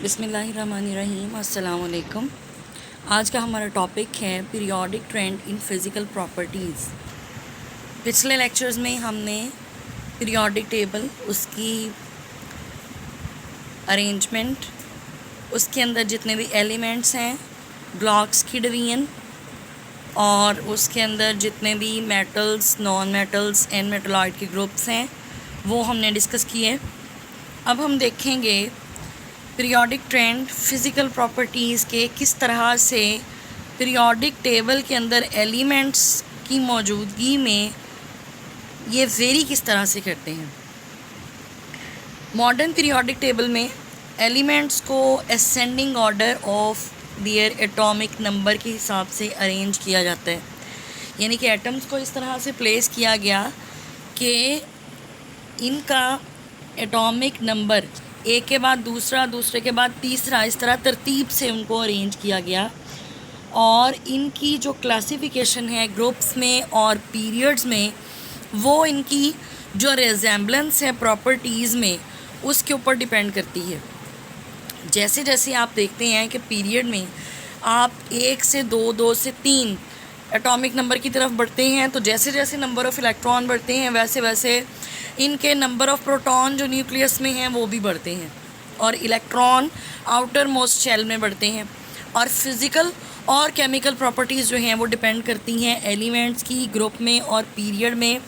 बिस्मिल्लाहिर्रहमानिर्रहीम। अस्सलाम वालेकुम। आज का हमारा टॉपिक है पीरियोडिक ट्रेंड इन फिज़िकल प्रॉपर्टीज़। पिछले लेक्चर्स में हमने पीरियोडिक टेबल, उसकी अरेंजमेंट, उसके अंदर जितने भी एलिमेंट्स हैं, ब्लॉक्स की डिवीजन और उसके अंदर जितने भी metals, non metals and metalloid के ग्रुप्स हैं वो हमने डिस्कस किए। अब हम देखेंगे पीरियोडिक ट्रेंड फ़िज़िकल प्रॉपर्टीज़ के किस तरह से पीरियोडिक टेबल के अंदर एलिमेंट्स की मौजूदगी में ये वेरी किस तरह से करते हैं। मॉडर्न पीरियोडिक टेबल में एलिमेंट्स को ascending order of their atomic number के हिसाब से अरेंज किया जाता है, यानी कि एटम्स को इस तरह से प्लेस किया गया कि इनका एटॉमिक नंबर एक के बाद दूसरा, दूसरे के बाद तीसरा, इस तरह तरतीब से उनको अरेंज किया गया। और इनकी जो क्लासिफिकेशन है ग्रुप्स में और पीरियड्स में, वो इनकी जो रिजेम्बलेंस है प्रॉपर्टीज़ में, उसके ऊपर डिपेंड करती है। जैसे जैसे आप देखते हैं कि पीरियड में आप 1 से 2, 2 से 3 एटॉमिक नंबर की तरफ बढ़ते हैं, तो जैसे जैसे नंबर ऑफ़ इलेक्ट्रॉन बढ़ते हैं वैसे वैसे इनके नंबर ऑफ़ प्रोटॉन जो न्यूक्लियस में हैं वो भी बढ़ते हैं और इलेक्ट्रॉन आउटर मोस्ट शेल में बढ़ते हैं। और फिज़िकल और केमिकल प्रॉपर्टीज़ जो हैं वो डिपेंड करती हैं एलिमेंट्स की ग्रुप में और पीरियड में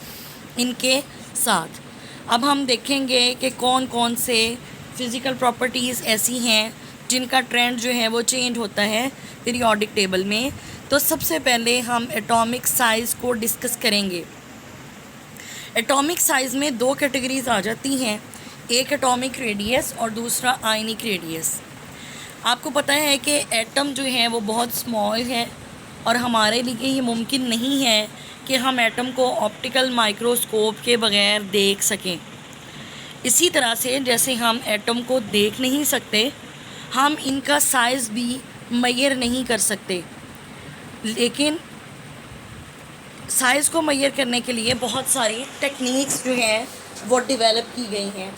इनके साथ। अब हम देखेंगे कि कौन कौन से फ़िज़िकल प्रॉपर्टीज़ ऐसी हैं जिनका ट्रेंड जो है वो चेंज होता है पीरियोडिक टेबल में। तो सबसे पहले हम एटॉमिक साइज़ को डिस्कस करेंगे। एटॉमिक साइज़ में 2 कैटेगरीज आ जाती हैं, एक एटॉमिक रेडियस और दूसरा आयनिक रेडियस। आपको पता है कि एटम जो है वो बहुत स्मॉल है और हमारे लिए ये मुमकिन नहीं है कि हम एटम को ऑप्टिकल माइक्रोस्कोप के बग़ैर देख सकें। इसी तरह से जैसे हम एटम को देख नहीं सकते, हम इनका साइज़ भी मेज़र नहीं कर सकते, लेकिन साइज़ को मेज़र करने के लिए बहुत सारी टेक्निक्स जो हैं वो डेवलप की गई हैं।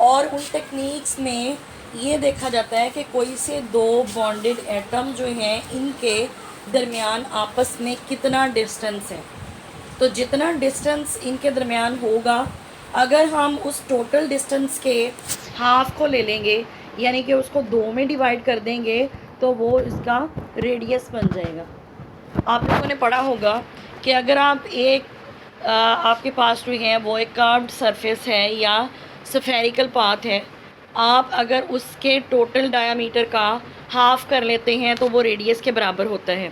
और उन टेक्निक्स में ये देखा जाता है कि कोई से 2 बॉन्डेड एटम जो हैं इनके दरमियान आपस में कितना डिस्टेंस है। तो जितना डिस्टेंस इनके दरमियान होगा, अगर हम उस टोटल डिस्टेंस के हाफ को ले लेंगे, यानी कि उसको 2 में डिवाइड कर देंगे, तो वो इसका रेडियस बन जाएगा। आप लोगों ने पढ़ा होगा कि अगर आप आपके पास जो है वो एक कर्व्ड सरफेस है या स्फेरिकल पाथ है, आप अगर उसके टोटल डायामीटर का हाफ कर लेते हैं तो वो रेडियस के बराबर होता है।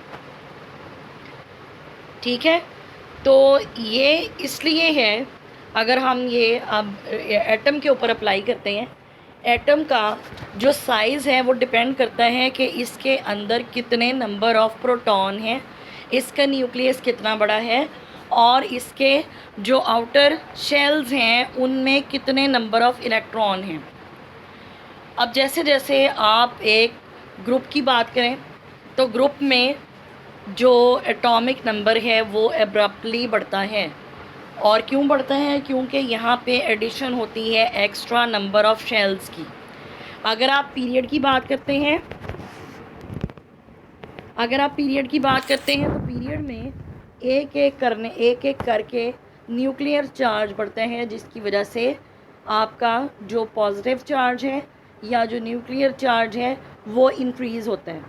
ठीक है, तो ये इसलिए है, अगर हम ये अब एटम के ऊपर अप्लाई करते हैं, एटम का जो साइज़ है वो डिपेंड करता है कि इसके अंदर कितने नंबर ऑफ़ प्रोटॉन हैं, इसका न्यूक्लियस कितना बड़ा है और इसके जो आउटर शेल्स हैं उनमें कितने नंबर ऑफ़ इलेक्ट्रॉन हैं। अब जैसे जैसे आप एक ग्रुप की बात करें तो ग्रुप में जो एटॉमिक नंबर है वो एब्रप्टली बढ़ता है। और क्यों बढ़ता है? क्योंकि यहाँ पे एडिशन होती है एक्स्ट्रा नंबर ऑफ़ शेल्स की। अगर आप पीरियड की बात करते हैं तो पीरियड में एक एक करके न्यूक्लियर चार्ज बढ़ता है, जिसकी वजह से आपका जो पॉजिटिव चार्ज है या जो न्यूक्लियर चार्ज है वो इंक्रीज़ होता है।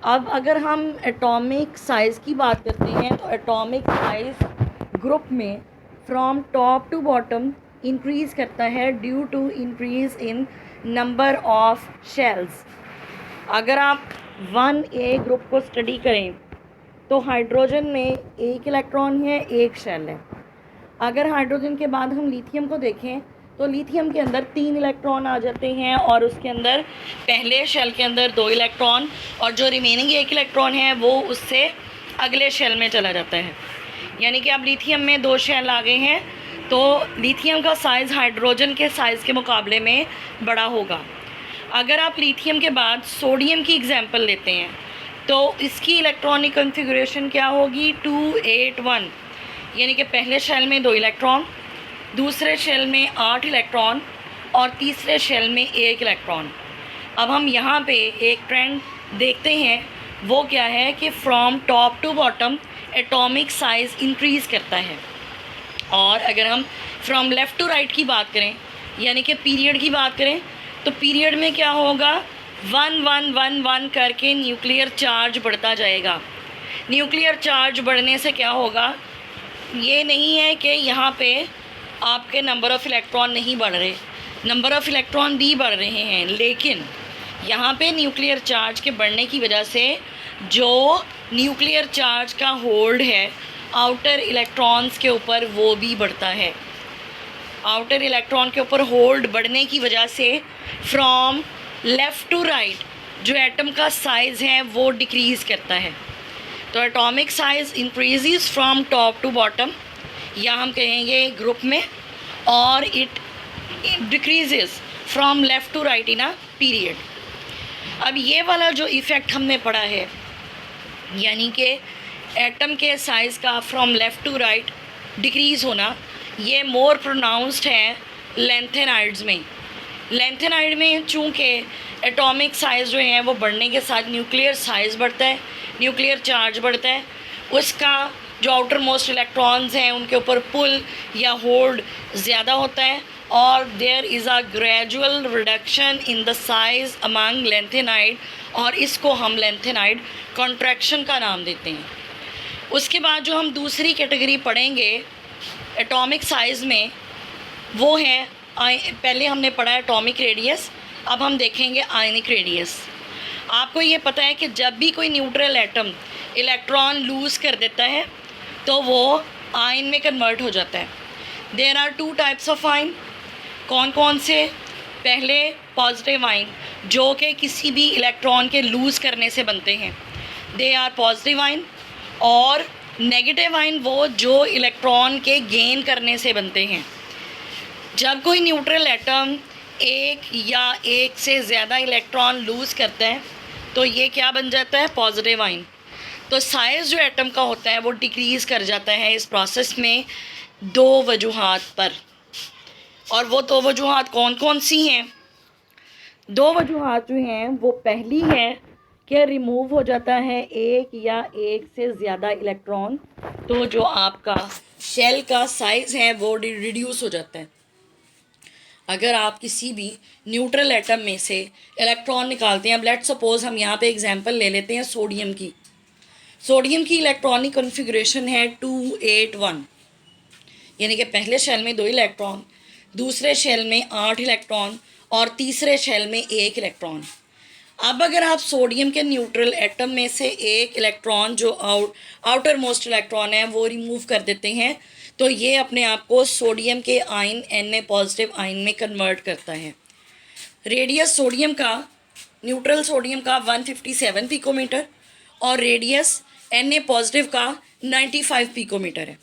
अब अगर हम एटॉमिक साइज़ की बात करते हैं तो एटॉमिक साइज़ ग्रुप में from top to bottom increase करता है due to increase in number of shells. अगर आप 1A ग्रुप को स्टडी करें तो हाइड्रोजन में 1 इलेक्ट्रॉन है, 1 शेल है। अगर हाइड्रोजन के बाद हम लिथियम को देखें तो लिथियम के अंदर 3 इलेक्ट्रॉन आ जाते हैं और उसके अंदर पहले शेल के अंदर 2 इलेक्ट्रॉन और जो रिमेनिंग 1 इलेक्ट्रॉन है वो उससे अगले शेल में चला जाता है। यानी कि अब लिथियम में 2 शेल आ गए हैं, तो लिथियम का साइज़ हाइड्रोजन के साइज़ के मुकाबले में बड़ा होगा। अगर आप लिथियम के बाद सोडियम की एग्जांपल लेते हैं तो इसकी इलेक्ट्रॉनिक कॉन्फ़िगरेशन क्या होगी? 281, यानी कि पहले शेल में 2 इलेक्ट्रॉन, दूसरे शेल में 8 इलेक्ट्रॉन और तीसरे शेल में एक इलेक्ट्रॉन। अब हम यहाँ पे एक ट्रेंड देखते हैं, वो क्या है कि from top to bottom atomic size increase करता है। और अगर हम फ्रॉम लेफ़्ट टू राइट की बात करें, यानी कि पीरियड की बात करें, तो पीरियड में क्या होगा, 1 1 1 1 करके न्यूक्लियर चार्ज बढ़ता जाएगा। न्यूक्लियर चार्ज बढ़ने से क्या होगा, ये नहीं है कि यहाँ पे आपके नंबर ऑफ़ इलेक्ट्रॉन नहीं बढ़ रहे, नंबर ऑफ़ इलेक्ट्रॉन भी बढ़ रहे हैं, लेकिन यहाँ पे न्यूक्लियर चार्ज के बढ़ने की वजह से जो न्यूक्लियर चार्ज का होल्ड है आउटर इलेक्ट्रॉन्स के ऊपर, वो भी बढ़ता है। आउटर इलेक्ट्रॉन के ऊपर होल्ड बढ़ने की वजह से फ्रॉम लेफ़्ट टू राइट जो एटम का साइज़ है वो डिक्रीज़ करता है। तो atomic size increase from top to bottom, या हम कहेंगे ग्रुप में, और it decrease from left to right in a period. अब ये वाला जो इफ़ेक्ट हमने पढ़ा है, यानी कि एटम के साइज़ का from left to right decrease होना, ये मोर प्रोनाउंस्ड है लेंथेनाइड्स में। लेंथेनाइड में चूँकि एटॉमिक साइज़ जो है वो बढ़ने के साथ न्यूक्लियर साइज़ बढ़ता है, न्यूक्लियर चार्ज बढ़ता है, उसका जो आउटर मोस्ट इलेक्ट्रॉन्स हैं उनके ऊपर पुल या होल्ड ज़्यादा होता है, और there is a gradual reduction in the size among lanthanide, और इसको हम लेंथेनाइड कॉन्ट्रैक्शन का नाम देते हैं। उसके बाद जो हम दूसरी कैटेगरी पढ़ेंगे एटॉमिक साइज़ में, वो है पहले हमने पढ़ा एटॉमिक रेडियस, अब हम देखेंगे आयनिक रेडियस। आपको ये पता है कि जब भी कोई न्यूट्रल एटम इलेक्ट्रॉन लूज़ कर देता है तो वो आयन में कन्वर्ट हो जाता है। There are 2 types of ion. कौन कौन से? पहले पॉजिटिव आयन, जो कि किसी भी इलेक्ट्रॉन के लूज़ करने से बनते हैं, दे आर पॉजिटिव आयन। और नेगेटिव आयन वो जो इलेक्ट्रॉन के गेन करने से बनते हैं। जब कोई न्यूट्रल एटम एक या एक से ज़्यादा इलेक्ट्रॉन लूज़ करता है तो ये क्या बन जाता है? Positive ion. तो साइज़ जो एटम का होता है वो डिक्रीज़ कर जाता है इस प्रोसेस में 2 वजूहात पर। और वो 2 वजूहात कौन कौन सी हैं? 2 वजूहात जो हैं वो पहली है कि रिमूव हो जाता है एक या एक से ज़्यादा इलेक्ट्रॉन, तो जो आपका शेल का साइज़ है वो रिड्यूस हो जाता है। अगर आप किसी भी न्यूट्रल एटम में से इलेक्ट्रॉन निकालते हैं, अब लेट्स सपोज़ हम यहाँ पे एग्जांपल ले लेते हैं सोडियम की। सोडियम की इलेक्ट्रॉनिक कॉन्फ़िगरेशन है 281, यानी कि पहले शेल में 2 इलेक्ट्रॉन, दूसरे शेल में 8 इलेक्ट्रॉन, और तीसरे शेल में 1 इलेक्ट्रॉन। अब अगर आप सोडियम के न्यूट्रल एटम में से एक इलेक्ट्रॉन जो आउटर मोस्ट इलेक्ट्रॉन है वो रिमूव कर देते हैं, तो ये अपने आप को सोडियम के आयन Na पॉजिटिव आयन में कन्वर्ट करता है। रेडियस सोडियम का, न्यूट्रल सोडियम का 157 पिकोमीटर और रेडियस Na पॉजिटिव का 95 पिकोमीटर है।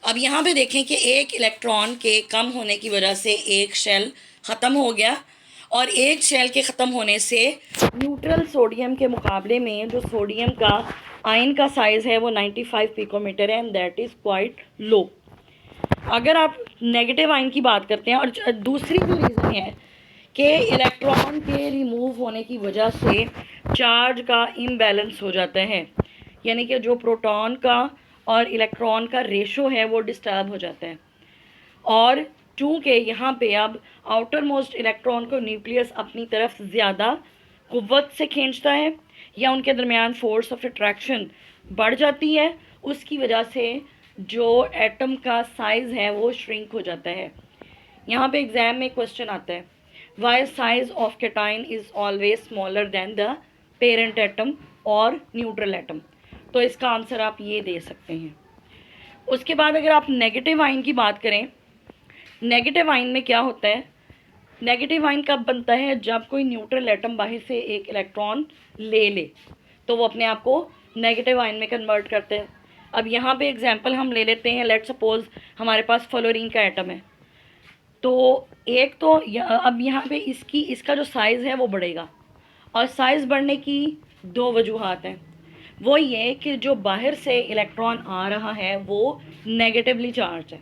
अब यहाँ पे देखें कि एक इलेक्ट्रॉन के कम होने की वजह से एक शेल ख़त्म हो गया, और एक शेल के ख़त्म होने से न्यूट्रल सोडियम के मुकाबले में जो सोडियम का आयन का साइज़ है वो 95 पिकोमीटर है, and that is quite low. अगर आप नेगेटिव आयन की बात करते हैं, और दूसरी जो रीज़न है कि इलेक्ट्रॉन के रिमूव होने की वजह से चार्ज का इम्बैलेंस हो जाता है, यानी कि जो प्रोटॉन का और इलेक्ट्रॉन का रेशो है वो डिस्टर्ब हो जाता है। और चूँकि यहाँ पे अब आउटर मोस्ट इलेक्ट्रॉन को न्यूक्लियस अपनी तरफ ज़्यादा क़ुव्वत से खींचता है, या उनके दरमियान फोर्स ऑफ अट्रैक्शन बढ़ जाती है, उसकी वजह से जो एटम का साइज़ है वो श्रिंक हो जाता है। यहाँ पे एग्ज़ाम में क्वेश्चन आता है, why size of cation is always smaller than the parent atom और न्यूट्रल एटम। तो इसका आंसर आप ये दे सकते हैं। उसके बाद अगर आप नेगेटिव आयन की बात करें, नेगेटिव आयन में क्या होता है? नेगेटिव आयन कब बनता है? जब कोई न्यूट्रल एटम बाहर से एक इलेक्ट्रॉन ले तो वो अपने आप को नेगेटिव आयन में कन्वर्ट करते हैं। अब यहाँ पे एग्जांपल हम ले लेते हैं, लेट्स सपोज़ हमारे पास फ्लोरीन का एटम है, तो एक तो अब यहाँ पे इसका जो साइज़ है वो बढ़ेगा, और साइज़ बढ़ने की 2 वजूहात हैं। वो ये कि जो बाहर से इलेक्ट्रॉन आ रहा है वो नेगेटिवली चार्ज है,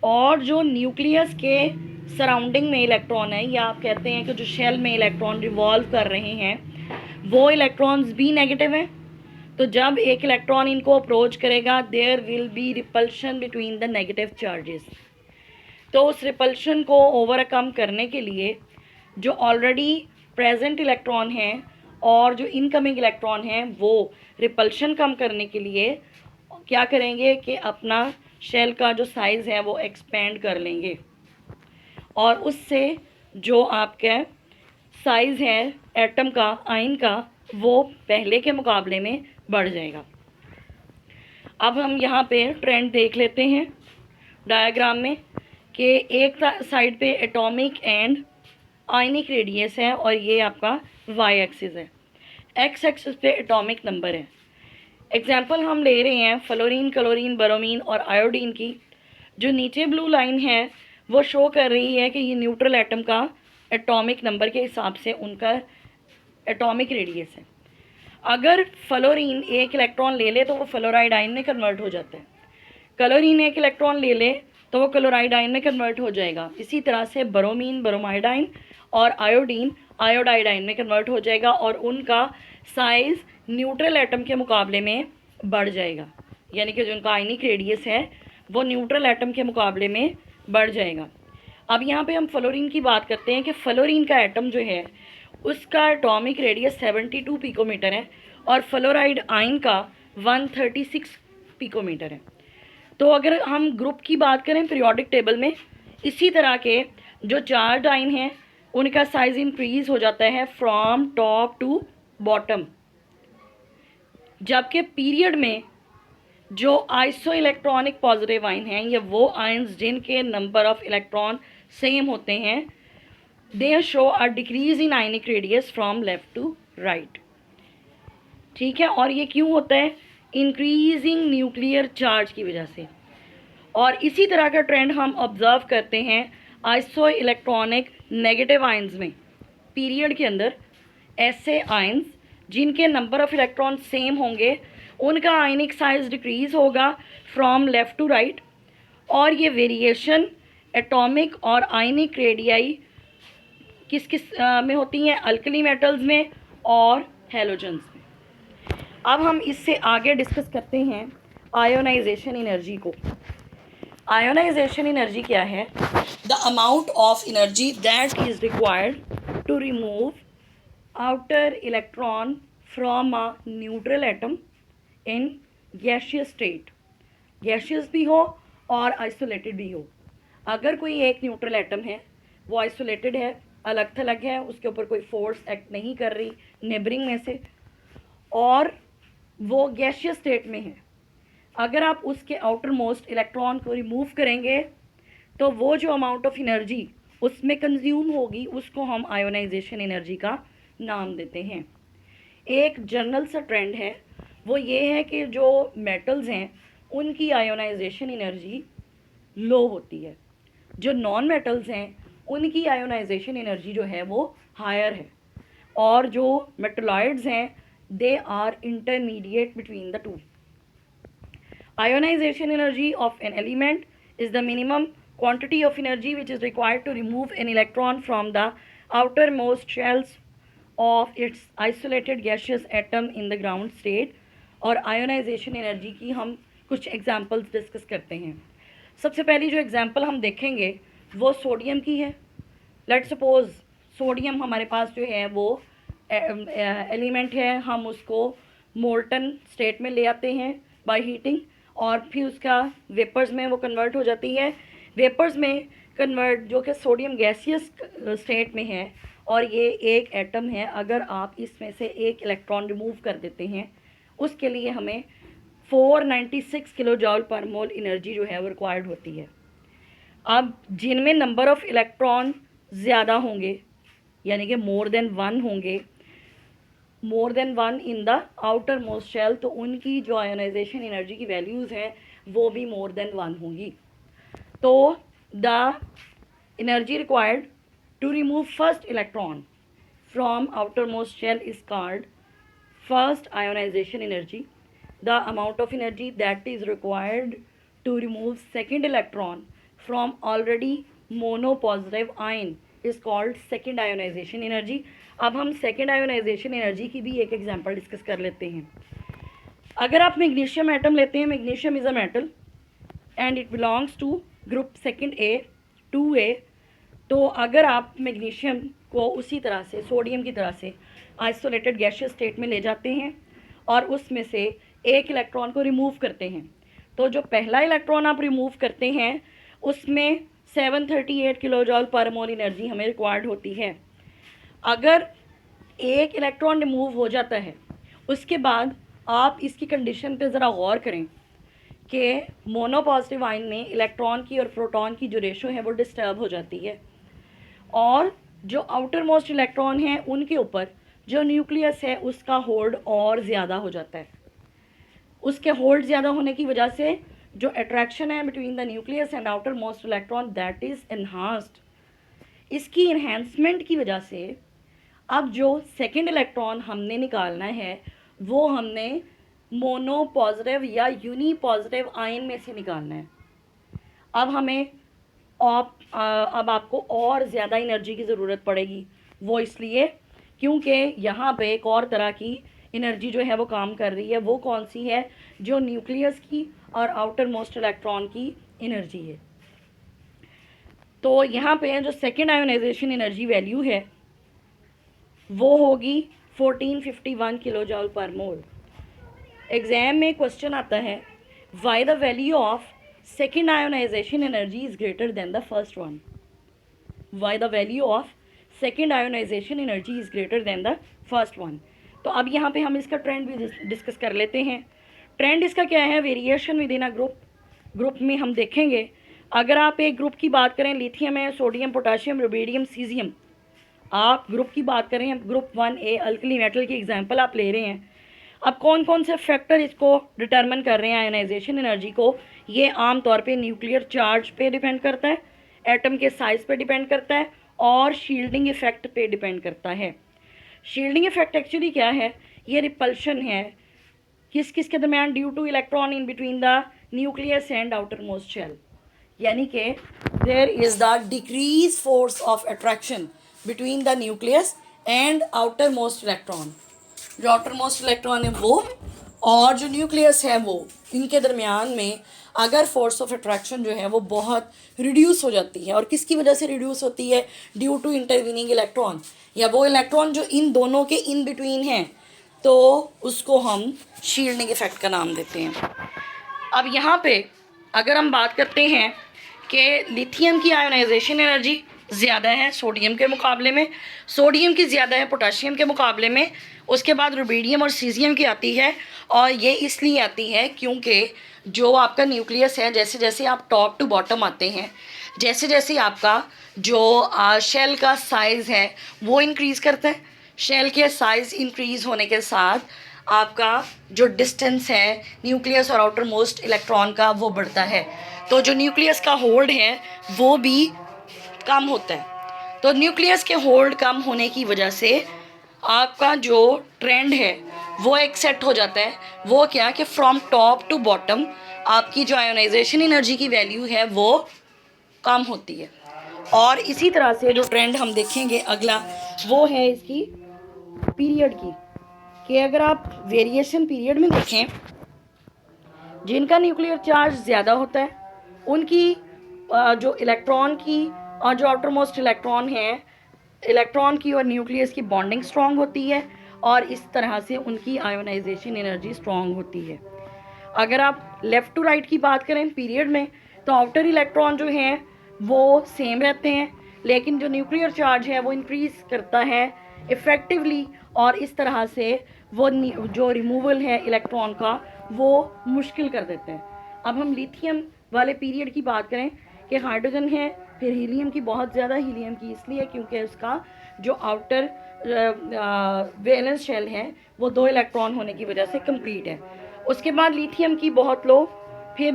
और जो न्यूक्लियस के सराउंडिंग में इलेक्ट्रॉन है, या आप कहते हैं कि जो शेल में इलेक्ट्रॉन रिवॉल्व कर रहे हैं वो इलेक्ट्रॉन्स भी नेगेटिव हैं, तो जब एक इलेक्ट्रॉन इनको अप्रोच करेगा there will be repulsion between the negative charges. तो उस रिपल्शन को ओवरकम करने के लिए जो ऑलरेडी प्रेजेंट इलेक्ट्रॉन हैं और जो इनकमिंग इलेक्ट्रॉन हैं वो रिपल्शन कम करने के लिए क्या करेंगे कि अपना शेल का जो साइज़ है वो एक्सपेंड कर लेंगे, और उससे जो आपका साइज़ है एटम का, आयन का, वो पहले के मुकाबले में बढ़ जाएगा। अब हम यहाँ पे ट्रेंड देख लेते हैं डायग्राम में कि एक साइड पे एटॉमिक एंड आयनिक रेडियस है और ये आपका वाई एक्सिस है, एक्स एक्सिस पे एटॉमिक नंबर है। एग्जाम्पल हम ले रहे हैं फ्लोरीन, क्लोरीन, ब्रोमीन और आयोडीन की। जो नीचे ब्लू लाइन है वो शो कर रही है कि ये न्यूट्रल एटम का एटॉमिक नंबर के हिसाब से उनका एटॉमिक रेडियस है। अगर फ्लोरीन एक इलेक्ट्रॉन ले ले तो वो फ्लोराइड आयन में कन्वर्ट हो जाता है, क्लोरीन एक इलेक्ट्रॉन ले ले तो वो क्लोराइड आयन में कन्वर्ट हो जाएगा। इसी तरह से ब्रोमीन ब्रोमाइड आयन और आयोडीन आयोडाइड आयन में कन्वर्ट हो जाएगा और उनका साइज़ न्यूट्रल एटम के मुकाबले में बढ़ जाएगा, यानी कि जो उनका आयनिक रेडियस है वो न्यूट्रल एटम के मुकाबले में बढ़ जाएगा। अब यहाँ पे हम फ्लोरीन की बात करते हैं कि फ्लोरीन का एटम जो है उसका एटॉमिक रेडियस 72 पिकोमीटर है और फ्लोराइड आयन का 136 पिकोमीटर है। तो अगर हम ग्रुप की बात करें पीरियोडिक टेबल में, इसी तरह के जो चार्ज आयन हैं उनका साइज इंक्रीज हो जाता है फ्रॉम टॉप टू बॉटम, जबकि पीरियड में जो आइसो इलेक्ट्रॉनिक पॉजिटिव आयन हैं ये वो आयन्स जिनके नंबर ऑफ इलेक्ट्रॉन सेम होते हैं, they show a decrease in ionic radius from left to right. ठीक है, और ये क्यों होता है? इंक्रीजिंग न्यूक्लियर चार्ज की वजह से। और इसी तरह का ट्रेंड हम ऑब्जर्व करते हैं आइसो इलेक्ट्रॉनिक नेगेटिव आयन्स में। पीरियड के अंदर ऐसे आयन्स जिनके नंबर ऑफ इलेक्ट्रॉन सेम होंगे उनका आयनिक साइज डिक्रीज होगा फ्रॉम लेफ़्ट टू राइट, और ये वेरिएशन एटॉमिक और आयनिक रेडियाई किस किस में होती हैं? अल्कली मेटल्स में और हैलोजेंस में। अब हम इससे आगे डिस्कस करते हैं आयोनाइजेशन एनर्जी को। आयोनाइजेशन एनर्जी क्या है? The amount of energy that is required to remove outer electron from a neutral atom in gaseous state, gaseous भी हो और आइसोलेटेड भी हो। अगर कोई एक न्यूट्रल एटम है वो आइसोलेटेड है, अलग थलग है, उसके ऊपर कोई फोर्स एक्ट नहीं कर रही नेबरिंग में से, और वो गैसियस स्टेट में है, अगर आप उसके आउटर मोस्ट इलेक्ट्रॉन को रिमूव करेंगे तो वो जो अमाउंट ऑफ एनर्जी उसमें कंज्यूम होगी उसको हम आयोनाइजेशन एनर्जी का नाम देते हैं। एक जनरल सा ट्रेंड है वो ये है कि जो मेटल्स हैं उनकी आयोनाइजेशन एनर्जी लो होती है, जो नॉन मेटल्स हैं उनकी आयोनाइजेशन एनर्जी जो है वो हायर है, और जो मेटलॉइड्स हैं they are intermediate between the two. Ionization energy of an element is the minimum quantity of energy which is required to remove an electron from the outermost shells of its isolated gaseous atom in the ground state। और ionisation energy की हम कुछ examples discuss करते हैं। सबसे पहली जो example हम देखेंगे वो सोडियम की है। लेट्स सपोज सोडियम हमारे पास जो है वो एलिमेंट है, हम उसको मोल्टन स्टेट में ले आते हैं बाय हीटिंग, और फिर उसका वेपर्स में वो कन्वर्ट हो जाती है। वेपर्स में कन्वर्ट जो कि सोडियम गैसियस स्टेट में है और ये एक एटम है, अगर आप इसमें से एक इलेक्ट्रॉन रिमूव कर देते हैं उसके लिए हमें 496 किलो जॉल पर मोल एनर्जी जो है वो रिक्वायर्ड होती है। अब जिनमें नंबर ऑफ़ इलेक्ट्रॉन ज़्यादा होंगे यानी कि मोर देन वन होंगे, more than one in the outermost shell, तो उनकी जो आयोनाइजेशन एनर्जी की वैल्यूज़ हैं वो भी मोर देन वन होंगी। तो the energy required to remove first electron from outermost shell is called first ionisation energy. The amount of energy that is required to remove second electron from already mono positive ion is called second ionisation energy. अब हम second ionisation energy की भी एक example discuss कर लेते हैं। अगर आप मैग्नीशियम एटम लेते हैं, magnesium is a metal and it belongs to group second A 2A। तो अगर आप मैग्नीशियम को उसी तरह से सोडियम की तरह से आइसोलेटेड गैसियस स्टेट में ले जाते हैं और उसमें से एक इलेक्ट्रॉन को रिमूव करते हैं, तो जो पहला इलेक्ट्रॉन आप रिमूव करते हैं उसमें 738 किलोजॉल पर मोल एनर्जी हमें रिक्वायर्ड होती है। अगर एक इलेक्ट्रॉन रिमूव हो जाता है उसके बाद आप इसकी कंडीशन पे ज़रा गौर करें कि मोनोपॉजिटिव आयन में इलेक्ट्रॉन की और प्रोटॉन की जो रेशो है वो डिस्टर्ब हो जाती है और जो आउटर मोस्ट इलेक्ट्रॉन हैं उनके ऊपर जो न्यूक्लियस है उसका होल्ड और ज़्यादा हो जाता है। उसके होल्ड ज़्यादा होने की वजह से जो अट्रैक्शन है between the nucleus and outermost electron that is enhanced. इसकी इन्हेंसमेंट की वजह से अब जो सेकेंड इलेक्ट्रॉन हमने निकालना है वो हमने मोनो पॉजिटिव या यूनी पॉजिटिव आयन में से निकालना है। अब हमें अब आपको और ज़्यादा एनर्जी की ज़रूरत पड़ेगी, वो इसलिए क्योंकि यहाँ पे एक और तरह की एनर्जी जो है वो काम कर रही है। वो कौन सी है? जो न्यूक्लियस की और आउटर मोस्ट इलेक्ट्रॉन की एनर्जी है। तो यहाँ पे जो सेकेंड आयोनाइजेशन एनर्जी वैल्यू है वो होगी 1451 किलोजॉल पर मोल। एग्ज़ाम में क्वेश्चन आता है why the value of second ionisation energy is greater than the first one. Why the value of second ionisation energy is greater than the first one. तो अब यहाँ पे हम इसका ट्रेंड भी डिस्कस कर लेते हैं। ट्रेंड इसका क्या है? Variation with in a group में हम देखेंगे। अगर आप एक ग्रुप की बात करें, लिथियम है, सोडियम, पोटाशियम, रुबीडियम, सीजियम, आप ग्रुप की बात करें, ग्रुप 1A अल्कली मेटल की एग्जांपल आप ले रहे हैं। अब कौन कौन से फैक्टर इसको डिटरमिन कर रहे हैं आयोनाइजेशन एनर्जी को? ये आम तौर पे न्यूक्लियर चार्ज पे डिपेंड करता है, एटम के साइज़ पे डिपेंड करता है और शील्डिंग इफेक्ट पे डिपेंड करता है। शील्डिंग इफेक्ट एक्चुअली क्या है? ये रिपल्शन है किस किस के दरमियान? Due to electron in between the nucleus and outermost shell, यानी कि there is the decrease force of attraction between the nucleus and outermost electron. जो आउटर मोस्ट इलेक्ट्रॉन है वो और जो न्यूक्लियस है वो, इनके दरमियान में अगर फोर्स ऑफ अट्रैक्शन जो है वो बहुत रिड्यूस हो जाती है। और किसकी वजह से रिड्यूस होती है? ड्यू टू इंटरवीनिंग इलेक्ट्रॉन, या वो इलेक्ट्रॉन जो इन दोनों के इन बिटवीन हैं, तो उसको हम शील्डिंग इफेक्ट का नाम देते हैं। अब यहाँ पे अगर हम बात करते हैं कि लिथियम की आयोनाइजेशन एनर्जी ज़्यादा है सोडियम के मुकाबले में, सोडियम की ज़्यादा है पोटाशियम के मुकाबले में, उसके बाद रुबीडियम और सीजियम की आती है। और ये इसलिए आती है क्योंकि जो आपका न्यूक्लियस है, जैसे जैसे आप टॉप टू बॉटम आते हैं, जैसे जैसे आपका जो शेल का साइज़ है वो इंक्रीज़ करता है। शेल के साइज़ इंक्रीज़ होने के साथ आपका जो डिस्टेंस है न्यूक्लियस और आउटर मोस्ट इलेक्ट्रॉन का वो बढ़ता है, तो जो न्यूक्लियस का होल्ड है वो भी कम होता है। तो न्यूक्लियस के होल्ड कम होने की वजह से आपका जो ट्रेंड है वो एक सेट हो जाता है। वो क्या कि फ्रॉम टॉप टू बॉटम आपकी जो आयोनाइजेशन एनर्जी की वैल्यू है वो कम होती है। और इसी तरह से जो ट्रेंड हम देखेंगे अगला वो है इसकी पीरियड की, कि अगर आप वेरिएशन पीरियड में देखें, जिनका न्यूक्लियर चार्ज ज़्यादा होता है उनकी जो इलेक्ट्रॉन की और जो आउटर मोस्ट इलेक्ट्रॉन है, इलेक्ट्रॉन की और न्यूक्लियस की बॉन्डिंग स्ट्रॉन्ग होती है और इस तरह से उनकी आयोनाइजेशन एनर्जी स्ट्रॉन्ग होती है। अगर आप लेफ़्ट टू राइट की बात करें पीरियड में, तो आउटर इलेक्ट्रॉन जो हैं वो सेम रहते हैं, लेकिन जो न्यूक्लियर चार्ज है वो इंक्रीज़ करता है इफ़ेक्टिवली, और इस तरह से वो जो रिमूवल है इलेक्ट्रॉन का वो मुश्किल कर देते हैं। अब हम लिथियम वाले पीरियड की बात करें कि हाइड्रोजन है, फिर हीलियम की बहुत ज़्यादा, हीलियम की इसलिए क्योंकि उसका जो आउटर वैलेंस शेल है वो 2 इलेक्ट्रॉन होने की वजह से कंप्लीट है। उसके बाद लिथियम की बहुत लो, फिर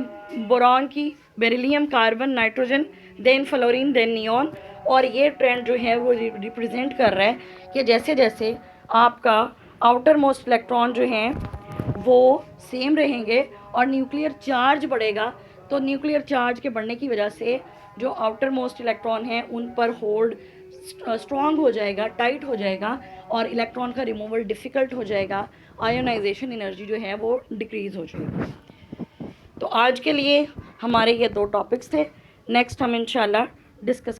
बोरॉन की, beryllium, carbon, nitrogen, then fluorine, then neon. और ये ट्रेंड जो है वो रिप्रेजेंट कर रहा है कि जैसे जैसे आपका आउटर मोस्ट इलेक्ट्रॉन जो हैं वो सेम रहेंगे और न्यूक्लियर चार्ज बढ़ेगा, तो न्यूक्लियर चार्ज के बढ़ने की वजह से जो आउटर मोस्ट इलेक्ट्रॉन हैं उन पर होल्ड स्ट्रॉन्ग हो जाएगा, टाइट हो जाएगा और इलेक्ट्रॉन का रिमूवल डिफ़िकल्ट हो जाएगा, आयोनाइजेशन एनर्जी जो है वो डिक्रीज़ हो जाएगी। तो आज के लिए हमारे ये 2 टॉपिक्स थे। नेक्स्ट हम इंशाल्लाह डिस्कस